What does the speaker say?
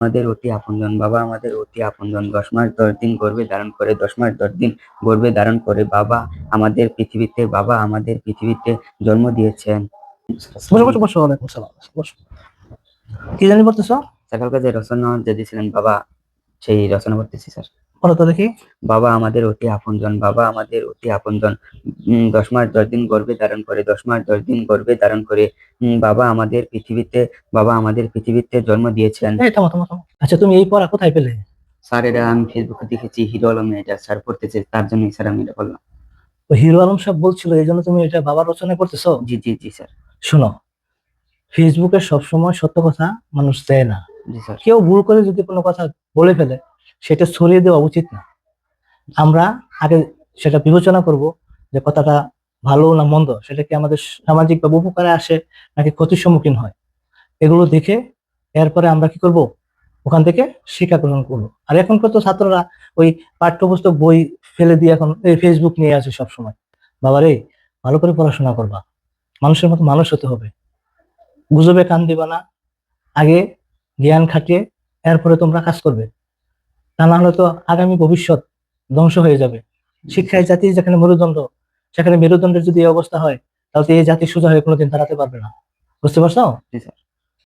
আমাদের অতি আপনজন, বাবা আমাদের অতি আপনজন। ১০ মাস ১০ দিন গর্ভে ধারণ করে, ১০ মাস ১০ দিন গর্ভে ধারণ করে বাবা আমাদের পৃথিবীতে জন্ম দিয়েছেন। বসো বসো বসো, ওয়ালাইকুম সালাম। বসো, কি জানি বলতেছো? সকালকে যে রচনা যে দিয়েছিলেন বাবা, সেই রচনা পড়তেছি স্যার। বলো তো দেখি। বাবা আমাদের অতি আপনজন, বাবা আমাদের অতি আপনজন। ১০ মাস ১০ দিন গর্ভে ধারণ করে, ১০ মাস ১০ দিন গর্ভে ধারণ করে বাবা আমাদের পৃথিবীতে জন্ম দিয়েছেন। এই থামো থামো থামো। আচ্ছা, তুমি এই পড়া কোথায় পেলে? স্যার এটা আমি ফেসবুকে দেখেছি, হিরো আলমে এটা স্যার পড়তেছে, তার জন্যই স্যার আমি এটা বললাম। তো হিরো আলম সাহেব বলছিল, এই জন্য তুমি এটা বাবার রচনা করতেছো? জি জি জি স্যার। শোনো, ফেসবুকে সবসময় সত্য কথা মানুষ দেয় না। জি স্যার। কেউ ভুল করে যদি কোনো কথা বলে ফেলে, সেটা ছড়িয়ে দেওয়া উচিত না। আমরা আগে সেটা বিবেচনা করব যে কথাটা ভালো না মন্দ, সেটা কি আমাদের সামাজিক বা উপকারে আসে নাকি ক্ষতির সম্মুখীন হয়, এগুলো দেখে এরপরে আমরা কি করব, ওখান থেকে শিক্ষা গ্রহণ করবো। আর এখনকার তো ছাত্ররা ওই পাঠ্যপুস্তক বই ফেলে দিয়ে এখন এই ফেসবুক নিয়ে আছে সব সময়। বাবারে, ভালো করে পড়াশোনা করবা, মানুষের মতো মানুষ হতে হবে, গুজবে কান দিবা না। আগে জ্ঞান খাটিয়ে এরপরে তোমরা কাজ করবে, তা না হলে তো আগামী ভবিষ্যৎ ধ্বংস হয়ে যাবে। শিক্ষায় জাতির যেখানে মেরুদণ্ড, সেখানে মেরুদণ্ডের যদি এই অবস্থা হয়, তাহলে এই জাতি সোজা হয়ে কোনোদিন দাঁড়াতে পারবে না। বুঝতে পারছো? জি স্যার।